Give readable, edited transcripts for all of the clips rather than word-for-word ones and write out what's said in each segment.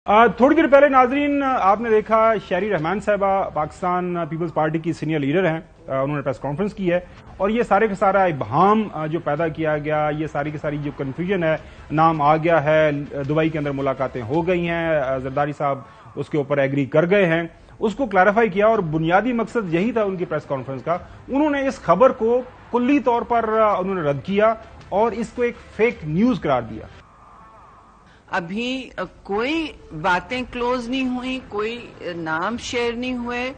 تھوڑی دیر پہلے ناظرین آپ نے دیکھا شہری رحمان صاحبہ پاکستان پیپلز پارٹی کی سینئر لیڈر ہیں، انہوں نے پریس کانفرنس کی ہے اور یہ سارے کا سارا ابہام جو پیدا کیا گیا، یہ ساری کی ساری جو کنفیوژن ہے، نام آ گیا ہے، دبئی کے اندر ملاقاتیں ہو گئی ہیں، زرداری صاحب اس کے اوپر ایگری کر گئے ہیں، اس کو کلیریفائی کیا اور بنیادی مقصد یہی تھا ان کی پریس کانفرنس کا۔ انہوں نے اس خبر کو کلی طور پر انہوں نے رد کیا اور اس کو ایک فیک نیوز قرار دیا۔ ابھی کوئی باتیں کلوز نہیں ہوئی، کوئی نام شیئر نہیں ہوئے،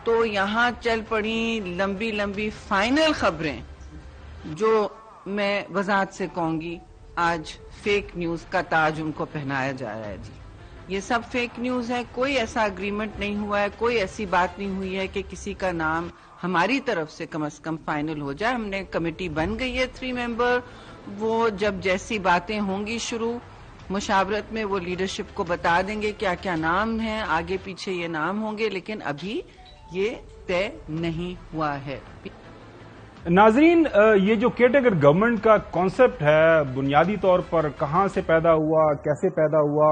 تو یہاں چل پڑی لمبی لمبی فائنل خبریں جو میں وضاحت سے کہوں گی آج فیک نیوز کا تاج ان کو پہنایا جا رہا ہے۔ جی یہ سب فیک نیوز ہے، کوئی ایسا اگریمنٹ نہیں ہوا ہے، کوئی ایسی بات نہیں ہوئی ہے کہ کسی کا نام ہماری طرف سے کم از کم فائنل ہو جائے۔ ہم نے کمیٹی بن گئی ہے 3 ممبر، وہ جب جیسی باتیں ہوں گی شروع مشاورت میں وہ لیڈرشپ کو بتا دیں گے کیا کیا نام ہیں، آگے پیچھے یہ نام ہوں گے، لیکن ابھی یہ طے نہیں ہوا ہے۔ ناظرین، یہ جو کیٹیگر گورنمنٹ کا کانسیپٹ ہے بنیادی طور پر کہاں سے پیدا ہوا، کیسے پیدا ہوا،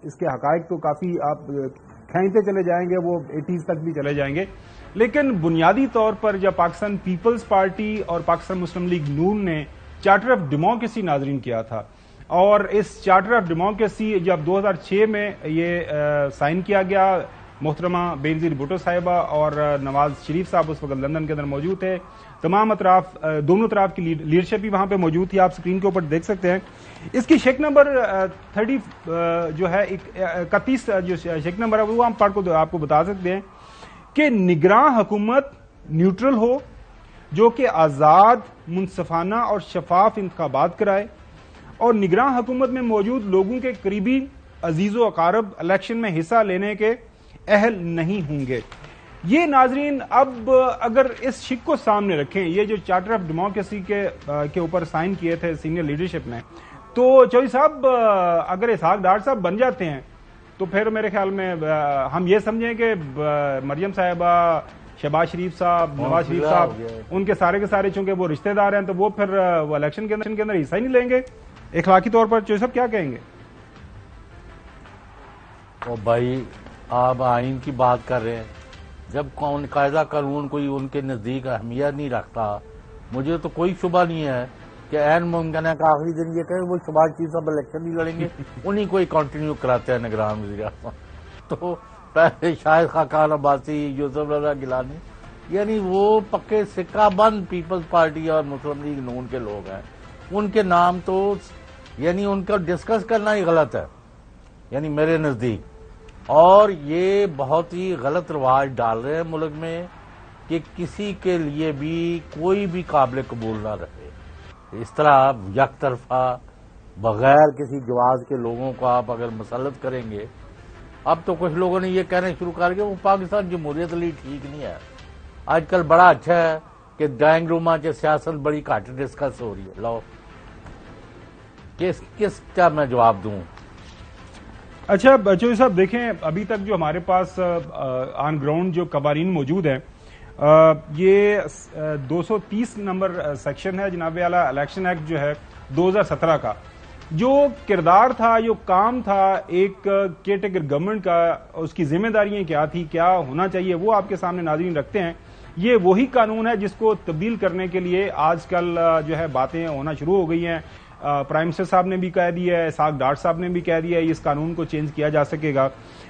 اس کے حقائق تو کافی آپ کھینچتے چلے جائیں گے، وہ 80s تک بھی چلے جائیں گے، لیکن بنیادی طور پر جب پاکستان پیپلز پارٹی اور پاکستان مسلم لیگ نون نے چارٹر آف ڈیموکریسی ناظرین کیا تھا، اور اس چارٹر آف ڈیموکریسی جب 2006 میں یہ سائن کیا گیا، محترمہ بینظیر بھٹو صاحبہ اور نواز شریف صاحب اس وقت لندن کے اندر موجود تھے، تمام اطراف دونوں طرف کی لیڈرشپ بھی وہاں پہ موجود تھی، آپ سکرین کے اوپر دیکھ سکتے ہیں۔ اس کی شیک نمبر 30 جو ہے 31 جو شیک نمبر ہے وہ ہم پڑھ کو آپ کو بتا سکتے ہیں کہ نگراں حکومت نیوٹرل ہو جو کہ آزاد، منصفانہ اور شفاف انتخابات کرائے، اور نگراں حکومت میں موجود لوگوں کے قریبی عزیز و اقارب الیکشن میں حصہ لینے کے اہل نہیں ہوں گے۔ یہ ناظرین اب اگر اس شک کو سامنے رکھیں، یہ جو چارٹر آف ڈیموکریسی کے اوپر سائن کیے تھے سینئر لیڈرشپ نے، تو چوہدری صاحب اگر اسحاق ڈار صاحب بن جاتے ہیں تو پھر میرے خیال میں ہم یہ سمجھیں کہ مریم صاحبہ، شہباز شریف صاحب، نواز شریف صاحب، ان کے سارے چونکہ وہ رشتہ دار ہیں تو وہ پھر وہ الیکشن کے اندر حصہ ہی نہیں لیں گے۔ اخلاقی طور پر چوہدری صاحب کیا کہیں گے؟ بھائی آپ آئین کی بات کر رہے ہیں، جب قاعدہ قانون کوئی ان کے نزدیک اہمیت نہیں رکھتا، مجھے تو کوئی شبہ نہیں ہے کہ عین ممکن ہے کہ آخری دن یہ کہیں وہ شہباز شریف صاحب الیکشن نہیں لڑیں گے، انہیں کوئی کنٹینیو کراتے ہیں نگران وزیر اعظم۔ تو پہلے شاہد خاقان عباسی، یوسف رضا گیلانی، یعنی وہ پکے سکہ بند پیپلز پارٹی اور مسلم لیگ نون کے لوگ ہیں، ان کے نام تو یعنی ان کا ڈسکس کرنا ہی غلط ہے، یعنی میرے نزدیک۔ اور یہ بہت ہی غلط رواج ڈال رہے ہیں ملک میں کہ کسی کے لیے بھی کوئی بھی قابل قبول نہ رہے، اس طرح یک طرفہ بغیر کسی جواز کے لوگوں کو آپ اگر مسلط کریں گے۔ اب تو کچھ لوگوں نے یہ کہنے شروع کر کے وہ پاکستان جمہوریت لیے ٹھیک نہیں ہے۔ آج کل بڑا اچھا ہے کہ ڈرائنگ روما کے سیاست بڑی گھٹ ڈسکس ہو رہی ہے، لو کس کا میں جواب دوں؟ اچھا چوہدری صاحب دیکھیں، ابھی تک جو ہمارے پاس آن گراؤنڈ جو قوانین موجود ہیں، یہ 230 نمبر سیکشن ہے جناب اعلیٰ الیکشن ایکٹ جو ہے 2017 کا، جو کردار تھا، جو کام تھا ایک کیٹیگر گورنمنٹ کا، اس کی ذمہ داریاں کیا تھی، کیا ہونا چاہیے، وہ آپ کے سامنے ناظرین رکھتے ہیں۔ یہ وہی قانون ہے جس کو تبدیل کرنے کے لیے آج کل جو ہے باتیں ہونا شروع ہو گئی ہیں۔ پرائم منسٹر صاحب نے بھی کہہ دیا ہے، اسحاق ڈار صاحب نے بھی کہہ دیا ہے اس قانون کو چینج کیا جا سکے گا۔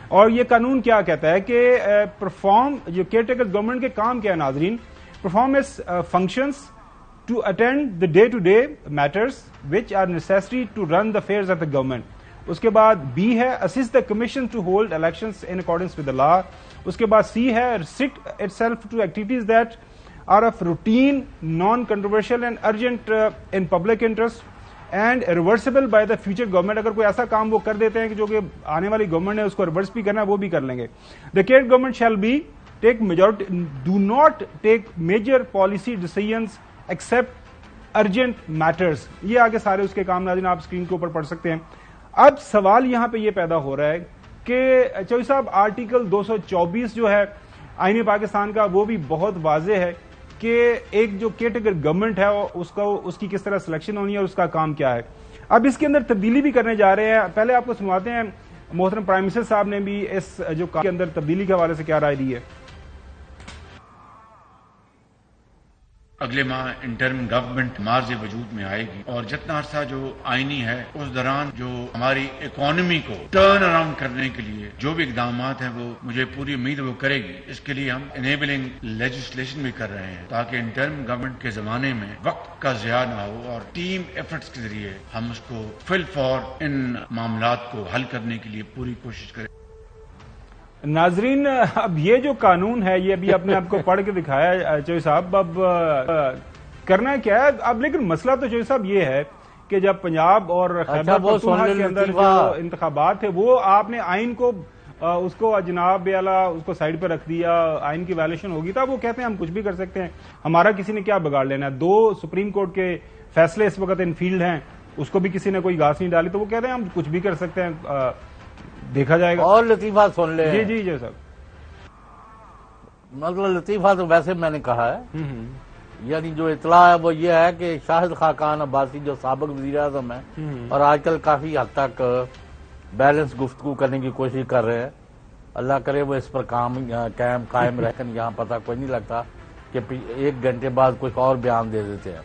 اور یہ قانون کیا کہتا ہے کہ پرفارم جو کیئرٹیکر گورنمنٹ کے کام کیا ہے ناظرین، perform its functions to attend the day to day matters which are necessary to run the affairs of the government. اس کے بعد بی ہے assist the commission to hold elections in accordance with the law. اس کے بعد C ہے restrict itself to activities that are of routine non controversial and urgent in public interest and reversible by the future government. اگر کوئی ایسا کام وہ کر دیتے ہیں کہ جو کہ آنے والی گورنمنٹ نے اس کو ریورس بھی کرنا ہے، وہ بھی کر لیں گے۔ The care government shall be take majority do not take major policy decisions except urgent matters. یہ آگے سارے اس کے کام ناظرین آپ اسکرین کے اوپر پڑھ سکتے ہیں۔ اب سوال یہاں پہ یہ پیدا ہو رہا ہے کہ چوہدری صاحب آرٹیکل 224 جو ہے آئین پاکستان کا، وہ بھی بہت واضح ہے کہ ایک جو کیٹیگر گورنمنٹ ہے اس کی کس طرح سلیکشن ہونی ہے اور اس کا کام کیا ہے۔ اب اس کے اندر تبدیلی بھی کرنے جا رہے ہیں۔ پہلے آپ کو سنواتے ہیں محترم پرائم منسٹر صاحب نے بھی اس جو کے اندر تبدیلی کے حوالے سے کیا رائے دی ہے؟ اگلے ماہ انٹرم گورنمنٹ مارز وجود میں آئے گی اور جتنا عرصہ جو آئینی ہے اس دوران جو ہماری اکانومی کو ٹرن اراؤنڈ کرنے کے لیے جو بھی اقدامات ہیں وہ مجھے پوری امید وہ کرے گی. اس کے لیے ہم انیبلنگ لیجسلیشن بھی کر رہے ہیں تاکہ انٹرم گورنمنٹ کے زمانے میں وقت کا ضیاع نہ ہو اور ٹیم ایفرٹس کے ذریعے ہم اس کو فل فور ان معاملات کو حل کرنے کے لیے پوری کوشش کریں. ناظرین، اب یہ جو قانون ہے یہ ابھی اپنے آپ کو پڑھ کے دکھایا چوہی صاحب، اب کرنا کیا ہے اب؟ لیکن مسئلہ تو چوہی صاحب یہ ہے کہ جب پنجاب اور خیبر پختونخوا کے اندر جو انتخابات تھے وہ آپ نے آئین کو اس کو جناب اعلیٰ اس کو سائڈ پہ رکھ دیا، آئین کی وائلیشن ہوگی تھا. وہ کہتے ہیں ہم کچھ بھی کر سکتے ہیں، ہمارا کسی نے کیا بگاڑ لینا ہے. 2 سپریم کورٹ کے فیصلے اس وقت ان فیلڈ ہیں، اس کو بھی کسی نے کوئی گھاس نہیں ڈالی، تو وہ کہتے ہیں ہم کچھ بھی کر سکتے ہیں، دیکھا جائے گا. اور لطیفہ سن لیں. جی جی جی صاحب، مطلب لطیفہ تو ویسے میں نے کہا ہے، یعنی جو اطلاع ہے وہ یہ ہے کہ شاہد خاقان عباسی جو سابق وزیر اعظم ہیں اور آج کل کافی حد تک بیلنس گفتگو کرنے کی کوشش کر رہے ہیں، اللہ کرے وہ اس پر قائم رہ کر یہاں پتہ کوئی نہیں لگتا کہ 1 گھنٹے بعد کچھ اور بیان دے دیتے ہیں.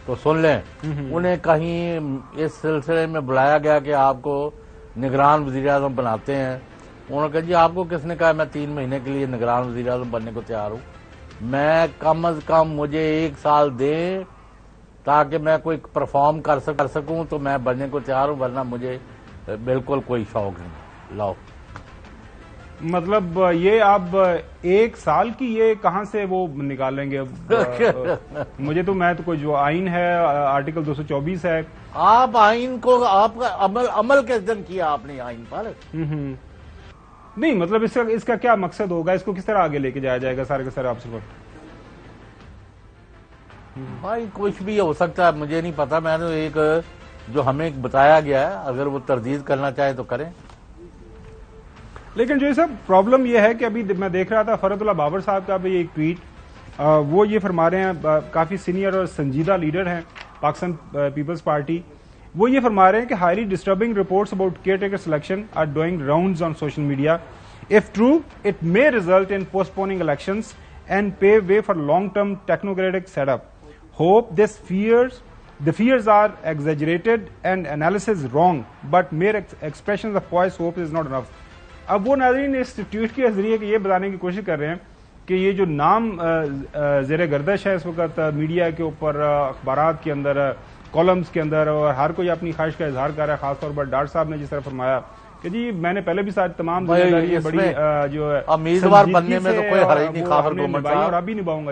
تو سن لیں، انہیں کہیں اس سلسلے میں بلایا گیا کہ آپ کو نگران وزیر اعظم بناتے ہیں. انہوں نے کہا جی آپ کو کس نے کہا میں 3 مہینے کے لیے نگران وزیر اعظم بننے کو تیار ہوں، میں کم از کم مجھے 1 سال دیں تاکہ میں کوئی پرفارم کر سکوں تو میں بننے کو تیار ہوں، ورنہ مجھے بالکل کوئی شوق نہیں. لاؤ مطلب یہ اب 1 سال کی یہ کہاں سے وہ نکالیں گے؟ مجھے تو میں تو کوئی جو آئین ہے آرٹیکل 224 ہے، آپ آئین کو آپ کا عمل کس دن کیا آپ نے آئین پر؟ نہیں مطلب اس کا کیا مقصد ہوگا؟ اس کو کس طرح آگے لے کے جایا جائے گا سارے کے سارے آپ سے؟ بھائی کچھ بھی ہو سکتا ہے، مجھے نہیں پتا. میں نے ایک جو ہمیں بتایا گیا ہے، اگر وہ تردید کرنا چاہے تو کریں. لیکن جو سب پرابلم یہ ہے کہ ابھی میں دیکھ رہا تھا فرحت اللہ بابر صاحب کا بھی ایک ٹویٹ، وہ یہ فرما رہے ہیں، کافی سینئر اور سنجیدہ لیڈر ہیں پاکستان پیپلز پارٹی، وہ یہ فرما رہے ہیں کہ highly disturbing reports about caretaker selection are doing rounds on social media. If true, it may result in postponing elections and pave way for long-term technocratic setup. Hope the fears are exaggerated and analysis wrong, but mere expressions of pious hope is not enough. اب وہ ناظرین اس tweet کے ذریعے یہ بتانے کی کوشش کر رہے ہیں کہ یہ جو نام زیر گردش ہے اس وقت میڈیا کے اوپر، اخبارات کے اندر، کالمز کے اندر، اور ہر کوئی اپنی خواہش کا اظہار کر رہا ہے. خاص طور پر ڈاکٹر صاحب نے جس طرح فرمایا کہ جی میں نے پہلے بھی ساری تمام ذمہ داری بڑی جو ہے امیدوار بننے میں تو کوئی حرج نہیں، خاص اور ابھی نبھاؤں گا.